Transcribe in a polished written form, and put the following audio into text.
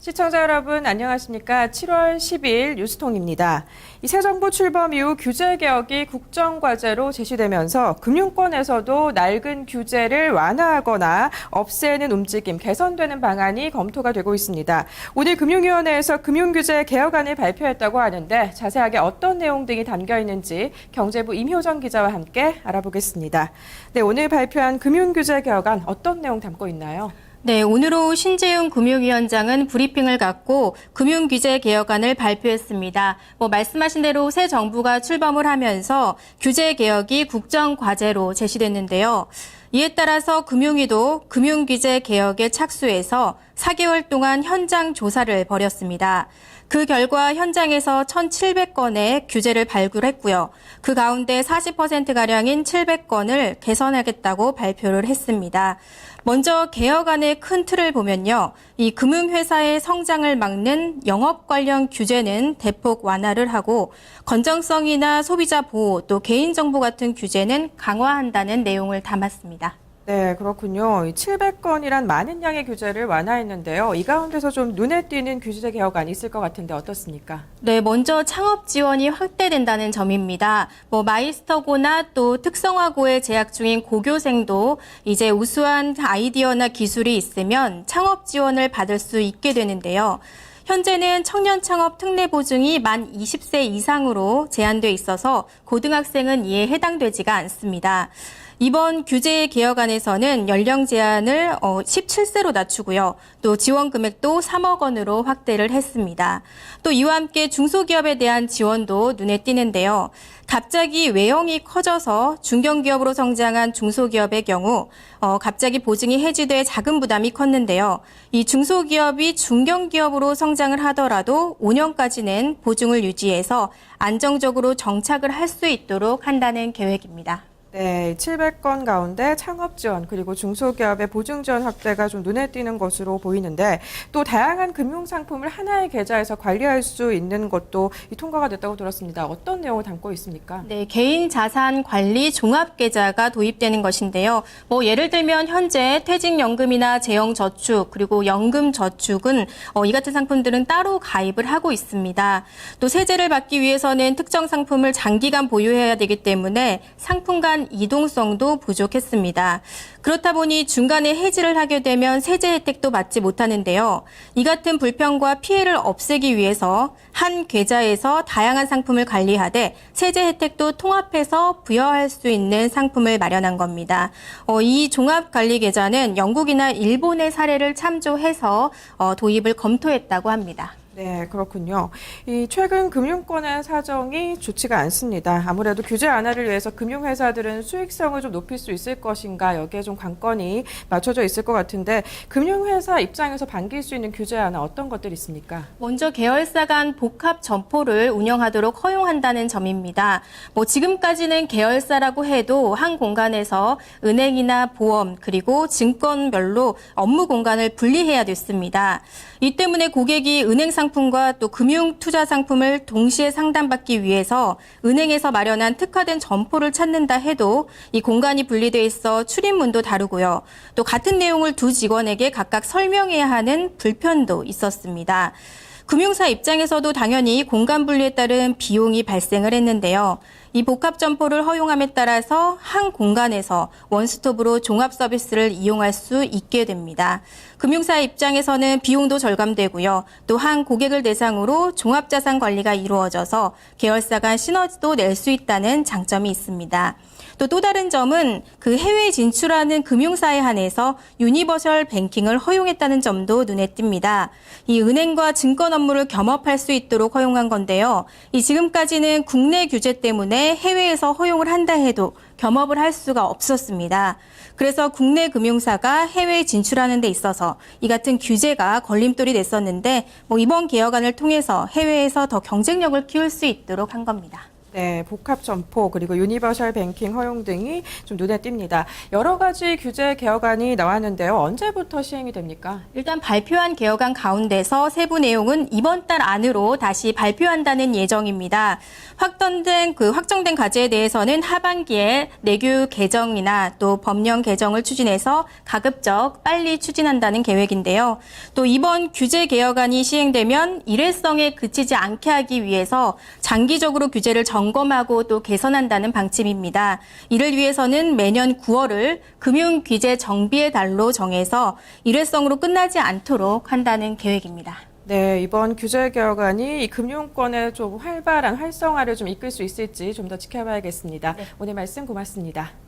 시청자 여러분 안녕하십니까? 7월 10일 뉴스통입니다. 새 정부 출범 이후 규제 개혁이 국정과제로 제시되면서 금융권에서도 낡은 규제를 완화하거나 없애는 움직임, 개선되는 방안이 검토가 되고 있습니다. 오늘 금융위원회에서 금융규제 개혁안을 발표했다고 하는데 자세하게 어떤 내용 등이 담겨 있는지 경제부 임효정 기자와 함께 알아보겠습니다. 네, 오늘 발표한 금융규제 개혁안 어떤 내용 담고 있나요? 네, 오늘 오후 신재웅 금융위원장은 브리핑을 갖고 금융규제 개혁안을 발표했습니다. 말씀하신 대로 새 정부가 출범을 하면서 규제 개혁이 국정과제로 제시됐는데요. 이에 따라서 금융위도 금융규제 개혁에 착수해서 4개월 동안 현장 조사를 벌였습니다. 그 결과 현장에서 1,700건의 규제를 발굴했고요. 그 가운데 40%가량인 700건을 개선하겠다고 발표를 했습니다. 먼저 개혁안의 큰 틀을 보면요. 이 금융회사의 성장을 막는 영업 관련 규제는 대폭 완화를 하고 건전성이나 소비자 보호 또 개인정보 같은 규제는 강화한다는 내용을 담았습니다. 네, 그렇군요. 700건이란 많은 양의 규제를 완화했는데요. 이 가운데서 좀 눈에 띄는 규제 개혁안이 있을 것 같은데 어떻습니까? 네, 먼저 창업 지원이 확대된다는 점입니다. 마이스터고나 또 특성화고에 재학 중인 고교생도 이제 우수한 아이디어나 기술이 있으면 창업 지원을 받을 수 있게 되는데요. 현재는 청년 창업 특례 보증이 만 20세 이상으로 제한돼 있어서 고등학생은 이에 해당되지가 않습니다. 이번 규제 개혁안에서는 연령 제한을 17세로 낮추고요. 또 지원 금액도 3억 원으로 확대를 했습니다. 또 이와 함께 중소기업에 대한 지원도 눈에 띄는데요. 갑자기 외형이 커져서 중견기업으로 성장한 중소기업의 경우 갑자기 보증이 해지돼 자금 부담이 컸는데요. 이 중소기업이 중견기업으로 성장을 하더라도 5년까지는 보증을 유지해서 안정적으로 정착을 할 수 있도록 한다는 계획입니다. 네, 700건 가운데 창업 지원 그리고 중소기업의 보증 지원 확대가 좀 눈에 띄는 것으로 보이는데 또 다양한 금융 상품을 하나의 계좌에서 관리할 수 있는 것도 통과가 됐다고 들었습니다. 어떤 내용을 담고 있습니까? 네, 개인 자산 관리 종합 계좌가 도입되는 것인데요. 예를 들면 현재 퇴직연금이나 재형저축 그리고 연금저축은 이 같은 상품들은 따로 가입을 하고 있습니다. 또 세제를 받기 위해서는 특정 상품을 장기간 보유해야 되기 때문에 상품 간 이동성도 부족했습니다. 그렇다 보니 중간에 해지를 하게 되면 세제 혜택도 받지 못하는데요. 이 같은 불편과 피해를 없애기 위해서 한 계좌에서 다양한 상품을 관리하되 세제 혜택도 통합해서 부여할 수 있는 상품을 마련한 겁니다. 이 종합관리계좌는 영국이나 일본의 사례를 참조해서 도입을 검토했다고 합니다. 네, 그렇군요. 이 최근 금융권의 사정이 좋지가 않습니다. 아무래도 규제 완화를 위해서 금융회사들은 수익성을 좀 높일 수 있을 것인가 여기에 좀 관건이 맞춰져 있을 것 같은데 금융회사 입장에서 반길 수 있는 규제 완화 어떤 것들이 있습니까? 먼저 계열사 간 복합 점포를 운영하도록 허용한다는 점입니다. 지금까지는 계열사라고 해도 한 공간에서 은행이나 보험 그리고 증권별로 업무 공간을 분리해야 됐습니다. 이 때문에 고객이 은행 상품과 또 금융 투자 상품을 동시에 상담받기 위해서 은행에서 마련한 특화된 점포를 찾는다 해도 이 공간이 분리돼 있어 출입문도 다르고요. 또 같은 내용을 두 직원에게 각각 설명해야 하는 불편도 있었습니다. 금융사 입장에서도 당연히 공간 분리에 따른 비용이 발생을 했는데요. 이 복합 점포를 허용함에 따라서 한 공간에서 원스톱으로 종합 서비스를 이용할 수 있게 됩니다. 금융사 입장에서는 비용도 절감되고요. 또 한 고객을 대상으로 종합자산 관리가 이루어져서 계열사 간 시너지도 낼 수 있다는 장점이 있습니다. 또 다른 점은 그 해외 진출하는 금융사에 한해서 유니버셜 뱅킹을 허용했다는 점도 눈에 띕니다. 이 은행과 증권 업무를 겸업할 수 있도록 허용한 건데요. 이 지금까지는 국내 규제 때문에 해외에서 허용을 한다 해도 겸업을 할 수가 없었습니다. 그래서 국내 금융사가 해외에 진출하는 데 있어서 이 같은 규제가 걸림돌이 됐었는데 이번 개혁안을 통해서 해외에서 더 경쟁력을 키울 수 있도록 한 겁니다. 네, 복합 점포 그리고 유니버셜 뱅킹 허용 등이 좀 눈에 띕니다. 여러 가지 규제 개혁안이 나왔는데요. 언제부터 시행이 됩니까? 일단 발표한 개혁안 가운데서 세부 내용은 이번 달 안으로 다시 발표한다는 예정입니다. 확정된 과제에 대해서는 하반기에 내규 개정이나 또 법령 개정을 추진해서 가급적 빨리 추진한다는 계획인데요. 또 이번 규제 개혁안이 시행되면 일회성에 그치지 않게 하기 위해서 장기적으로 규제를 점검하고 또 개선한다는 방침입니다. 이를 위해서는 매년 9월을 금융규제 정비의 달로 정해서 일회성으로 끝나지 않도록 한다는 계획입니다. 네, 이번 규제 개혁안이 이 금융권의 좀 활발한 활성화를 좀 이끌 수 있을지 좀 더 지켜봐야겠습니다. 네. 오늘 말씀 고맙습니다.